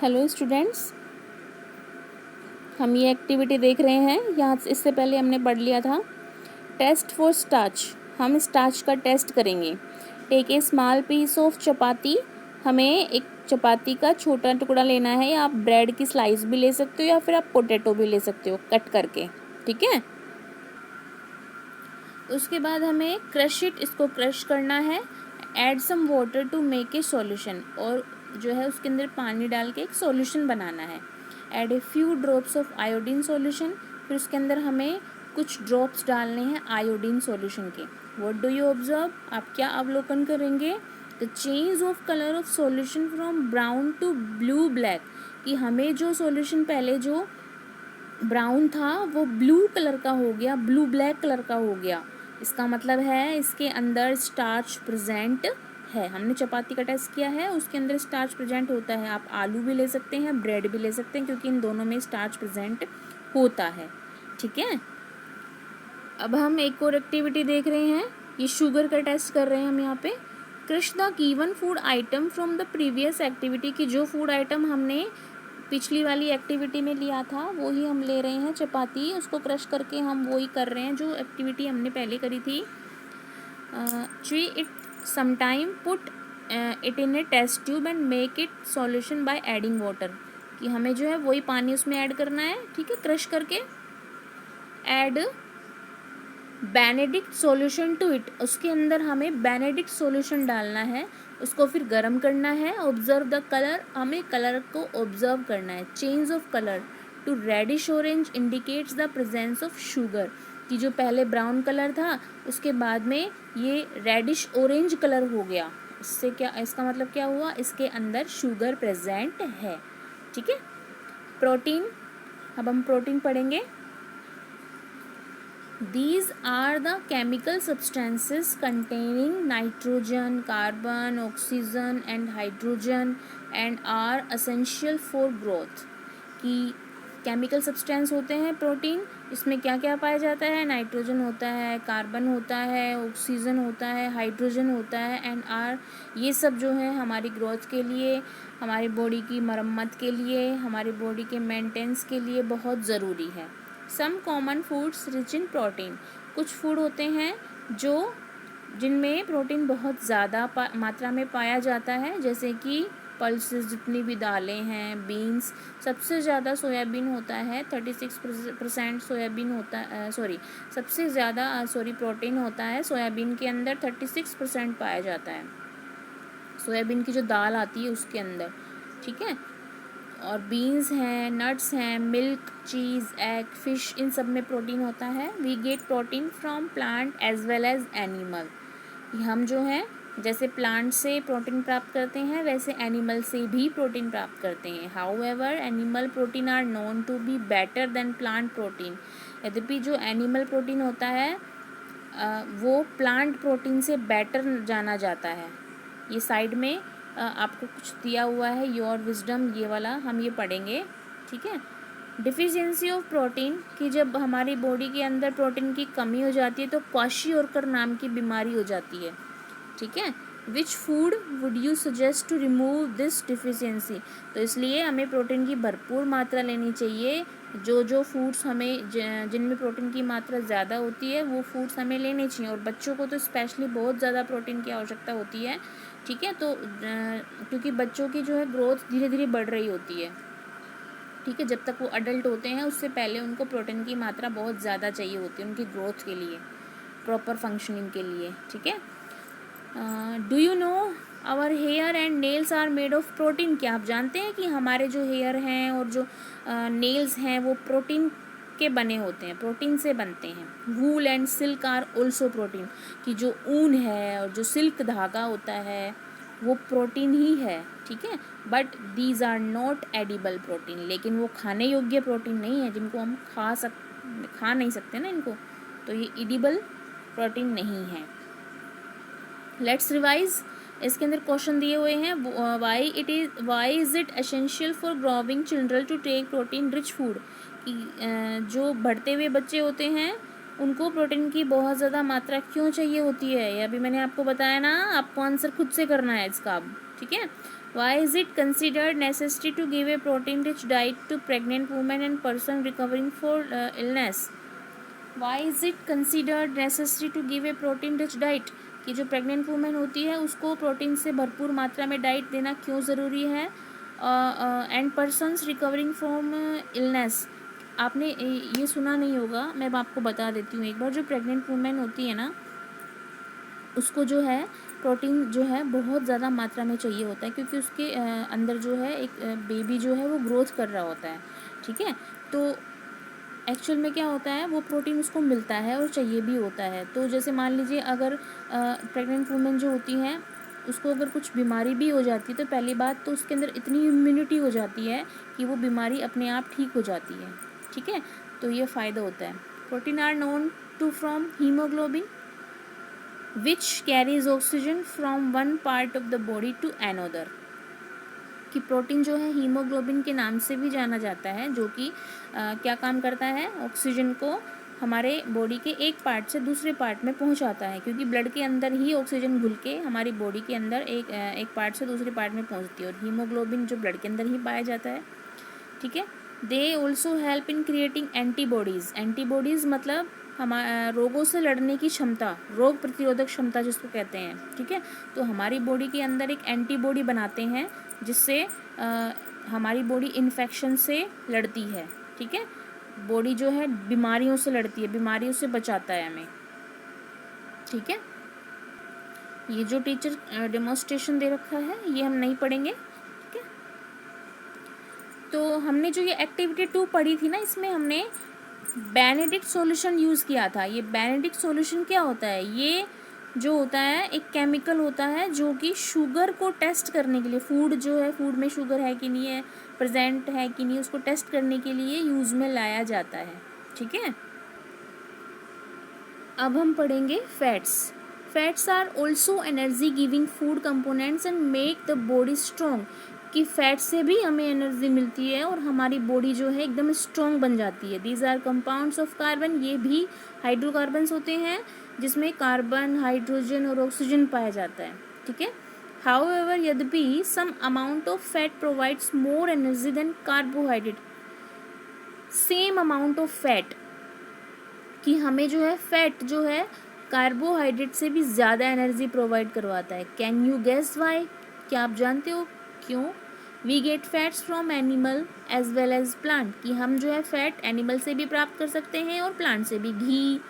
Hello students, हम ये activity देख रहे हैं। यहाँ इससे पहले हमने पढ़ लिया था टेस्ट फॉर स्टार्च। हम स्टार्च का टेस्ट करेंगे। Take a small piece of chapati. हमें एक चपाती का छोटा टुकड़ा लेना है, या आप ब्रेड की स्लाइस भी ले सकते हो या फिर आप पोटैटो भी ले सकते हो कट करके, ठीक है। उसके बाद हमें क्रश इट, इसको क्रश करना है। Add some water to make a solution, और जो है उसके अंदर पानी डाल के एक सॉल्यूशन बनाना है। Add a few drops of iodine solution, फिर उसके अंदर हमें कुछ ड्रॉप्स डालने हैं आयोडीन सॉल्यूशन के। व्हाट डू यू ऑब्जर्व, आप क्या अवलोकन करेंगे? The change of colour of solution from brown to blue black, कि हमें जो सॉल्यूशन पहले जो ब्राउन था वो ब्लू कलर का हो गया, ब्लू ब्लैक कलर का हो गया। इसका मतलब है इसके अंदर स्टार्च प्रेजेंट है। हमने चपाती का टेस्ट किया है, उसके अंदर स्टार्च प्रेजेंट होता है। आप आलू भी ले सकते हैं, ब्रेड भी ले सकते हैं, क्योंकि इन दोनों में स्टार्च प्रेजेंट होता है, ठीक है। अब हम एक और एक्टिविटी देख रहे हैं, ये शुगर का टेस्ट कर रहे हैं हम यहाँ पे। Crush the given food item from the previous activity, की जो फूड आइटम हमने पिछली वाली एक्टिविटी में लिया था वो ही हम ले रहे हैं। चपाती, उसको क्रश करके हम वही कर रहे हैं जो एक्टिविटी हमने पहले करी थी। Chew it sometime, put it in a test tube and make it solution by adding water, कि हमें जो है वही पानी उसमें ऐड करना है, ठीक है, क्रश करके। Add Benedict solution to it, उसके अंदर हमें बेनेडिक्ट सॉल्यूशन डालना है, उसको फिर गर्म करना है। ऑब्जर्व द कलर, हमें कलर को ऑब्जर्व करना है। Change of colour to reddish orange indicates the presence of sugar, कि जो पहले ब्राउन कलर था उसके बाद में ये रेडिश ऑरेंज कलर हो गया। इससे क्या, इसका मतलब क्या हुआ, इसके अंदर शुगर प्रेजेंट है, ठीक है। प्रोटीन, अब हम प्रोटीन पढ़ेंगे। These are the chemical substances containing nitrogen, carbon, oxygen and hydrogen and are essential for growth, कि केमिकल सब्सटेंस होते हैं प्रोटीन। इसमें क्या क्या पाया जाता है? नाइट्रोजन होता है, कार्बन होता है, ऑक्सीजन होता है, हाइड्रोजन होता है, एंड आर, ये सब जो है हमारी ग्रोथ के लिए, हमारी बॉडी की मरम्मत के लिए, हमारी बॉडी के मेंटेनेंस के लिए बहुत ज़रूरी है। Some common foods rich in protein, कुछ फूड होते हैं जो जिनमें प्रोटीन बहुत ज़्यादा मात्रा में पाया जाता है, जैसे कि पल्सेस, जितनी भी दालें हैं, बीन्स, सबसे ज़्यादा सोयाबीन होता है, 36% सोयाबीन होता है, सबसे ज़्यादा प्रोटीन होता है सोयाबीन के अंदर, 36% पाया जाता है सोयाबीन की जो दाल आती है उसके अंदर, ठीक है। और बीन्स हैं, नट्स हैं, मिल्क, चीज़, एग, फिश, इन सब में प्रोटीन होता है। We get protein from plant as well as animal, हम जो है जैसे प्लांट से प्रोटीन प्राप्त करते हैं वैसे एनिमल से भी प्रोटीन प्राप्त करते हैं। However animal protein are known to be better than plant protein, यद्यपि जो एनिमल प्रोटीन होता है वो प्लांट प्रोटीन से बेटर जाना जाता है। ये साइड में आपको कुछ दिया हुआ है, योर विजडम, ये वाला हम ये पढ़ेंगे, ठीक है। डिफिशियंसी ऑफ प्रोटीन, कि जब हमारी बॉडी के अंदर प्रोटीन की कमी हो जाती है तो क्वाशियोरकर नाम की बीमारी हो जाती है, ठीक है। Which food would you suggest to remove this deficiency, तो इसलिए हमें प्रोटीन की भरपूर मात्रा लेनी चाहिए। जो फूड्स हमें जिनमें प्रोटीन की मात्रा ज़्यादा होती है वो फूड्स हमें लेने चाहिए, और बच्चों को तो स्पेशली बहुत ज़्यादा प्रोटीन की आवश्यकता होती है, ठीक है। तो क्योंकि बच्चों की जो है ग्रोथ धीरे धीरे बढ़ रही होती है, ठीक है, जब तक वो अडल्ट होते हैं उससे पहले उनको प्रोटीन की मात्रा बहुत ज़्यादा चाहिए होती है उनकी ग्रोथ के लिए, प्रॉपर फंक्शनिंग के लिए, ठीक है। Do you know our hair and nails are made of protein, क्या आप जानते हैं कि हमारे जो हेयर हैं और जो नेल्स हैं वो प्रोटीन के बने होते हैं, प्रोटीन से बनते हैं। Wool and silk are also protein, कि जो ऊन है और जो सिल्क धागा होता है वो प्रोटीन ही है, ठीक है। But these are not edible protein, लेकिन वो खाने योग्य प्रोटीन नहीं है, जिनको हम खा नहीं सकते ना इनको, तो ये एडिबल प्रोटीन नहीं है। लेट्स रिवाइज, इसके अंदर क्वेश्चन दिए हुए हैं। Why is it essential for growing children to take protein rich food, कि जो बढ़ते हुए बच्चे होते हैं उनको प्रोटीन की बहुत ज़्यादा मात्रा क्यों चाहिए होती है, ये अभी मैंने आपको बताया ना, आपको आंसर खुद से करना है इसका अब, ठीक है। Why is it considered necessary to give a protein-rich diet to pregnant women and person recovering for illness? Why is it considered necessary to give a protein-rich diet? कि जो प्रेग्नेंट वूमेन होती है उसको प्रोटीन से भरपूर मात्रा में diet देना क्यों ज़रूरी है? And persons recovering from illness, आपने ये सुना नहीं होगा, मैं आपको बता देती हूँ एक बार। जो प्रेग्नेंट वूमेन होती है ना, उसको जो है प्रोटीन जो है बहुत ज़्यादा मात्रा में चाहिए होता है, क्योंकि उसके अंदर जो है एक बेबी जो है वो ग्रोथ कर रहा होता है, ठीक है। तो एक्चुअल में क्या होता है, वो प्रोटीन उसको मिलता है और चाहिए भी होता है। तो जैसे मान लीजिए अगर प्रेग्नेंट वूमेन जो होती हैं उसको अगर कुछ बीमारी भी हो जाती है, तो पहली बात तो उसके अंदर इतनी इम्यूनिटी हो जाती है कि वो बीमारी अपने आप ठीक हो जाती है, ठीक है। तो ये फ़ायदा होता है। Protein are known to from haemoglobin which carries oxygen from one part of the body to another, कि प्रोटीन जो है हीमोग्लोबिन के नाम से भी जाना जाता है, जो कि क्या काम करता है, ऑक्सीजन को हमारे बॉडी के एक पार्ट से दूसरे पार्ट में पहुंचाता है, क्योंकि ब्लड के अंदर ही ऑक्सीजन घुल के हमारी बॉडी के अंदर एक पार्ट से दूसरे पार्ट में पहुंचती है, और हीमोग्लोबिन जो ब्लड के अंदर ही पाया जाता है, ठीक है। They also help in creating antibodies. Antibodies मतलब रोगों से लड़ने की क्षमता, रोग प्रतिरोधक क्षमता जिसको कहते हैं, ठीक है। तो हमारी बॉडी के अंदर एक एंटीबॉडी बनाते हैं जिससे हमारी बॉडी इन्फेक्शन से लड़ती है, ठीक है। बॉडी जो है बीमारियों से लड़ती है, बीमारियों से बचाता है हमें, ठीक है। ये जो टीचर डेमोन्स्ट्रेशन दे रखा है ये हम नहीं पढ़ेंगे, ठीक है। तो हमने जो ये एक्टिविटी 2 पढ़ी थी ना, इसमें हमने बेनेडिक्ट सॉल्यूशन यूज़ किया था। ये बेनेडिक्ट सॉल्यूशन क्या होता है, ये जो होता है एक केमिकल होता है जो कि शुगर को टेस्ट करने के लिए, फूड जो है, फूड में शुगर है कि नहीं है, प्रेजेंट है कि नहीं, उसको टेस्ट करने के लिए यूज़ में लाया जाता है, ठीक है। अब हम पढ़ेंगे fats. Fats are also energy giving food components and make the body strong, कि फैट से भी हमें एनर्जी मिलती है और हमारी बॉडी जो है एकदम स्ट्रॉन्ग बन जाती है। These are compounds of carbon, ये भी हाइड्रोकार्बन्स होते हैं जिसमें कार्बन, हाइड्रोजन और ऑक्सीजन पाया जाता है, ठीक है। हाउएवर, यद्यपि some amount of fat provides more energy than carbohydrate. Same amount of fat, कि हमें जो है फैट जो है कार्बोहाइड्रेट से भी ज़्यादा एनर्जी प्रोवाइड करवाता है। कैन यू गेस वाई, क्या आप जानते हो क्यों? We get fats from animal as well as plant, कि हम जो है फैट एनिमल से भी प्राप्त कर सकते हैं और प्लांट से भी। घी,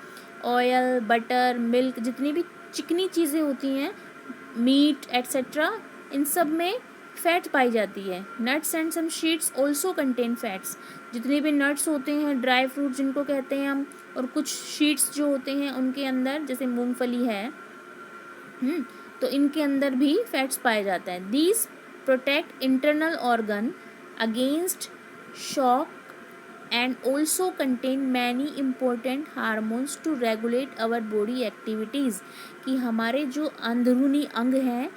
ऑयल, बटर, मिल्क, जितनी भी चिकनी चीज़ें होती हैं, मीट एट्सेट्रा, इन सब में फैट पाई जाती है। Nuts and some seeds also contain fats, जितने भी नट्स होते हैं, ड्राई फ्रूट जिनको कहते हैं हम, और कुछ शीट्स जो होते हैं उनके अंदर, जैसे मूंगफली है, तो इनके अंदर भी फैट्स पाए जाते हैं। These protect internal organ against shock and also contain many important hormones to regulate our body activities, कि हमारे जो अंदरूनी अंग हैं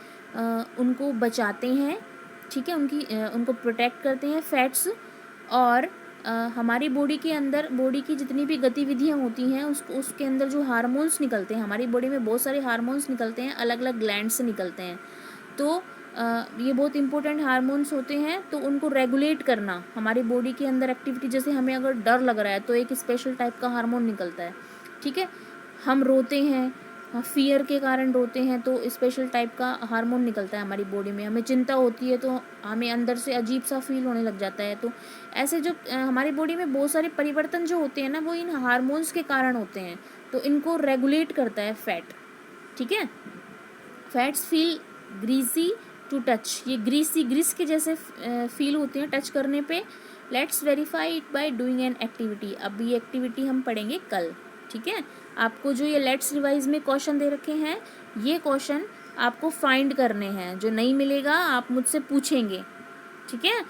उनको बचाते हैं, ठीक है, उनको प्रोटेक्ट करते हैं फैट्स। और हमारी बॉडी के अंदर, बॉडी की जितनी भी गतिविधियाँ होती हैं उसके अंदर जो हार्मोन्स निकलते हैं, हमारी बॉडी में बहुत सारे हार्मोन्स निकलते हैं, अलग अलग ग्लैंड से निकलते हैं। तो ये बहुत इंपॉर्टेंट हार्मोन्स होते हैं, तो उनको रेगुलेट करना हमारी बॉडी के अंदर एक्टिविटी, जैसे हमें अगर डर लग रहा है तो एक स्पेशल टाइप का हार्मोन निकलता है, ठीक है। हम रोते हैं, फियर के कारण रोते हैं, तो स्पेशल टाइप का हार्मोन निकलता है हमारी बॉडी में। हमें चिंता होती है तो हमें अंदर से अजीब सा फील होने लग जाता है। तो ऐसे जो हमारी बॉडी में बहुत सारे परिवर्तन जो होते हैं ना, वो इन हार्मोन्स के कारण होते हैं, तो इनको रेगुलेट करता है फैट, ठीक है। Fats feel greasy to touch, ये ग्रीस के जैसे फील होते हैं टच करने पे। Let's verify it by doing an activity. अब ये एक्टिविटी हम पढ़ेंगे कल, ठीक है। आपको जो ये लेट्स रिवाइज में क्वेश्चन दे रखे हैं, ये क्वेश्चन आपको फाइंड करने हैं, जो नहीं मिलेगा आप मुझसे पूछेंगे, ठीक है।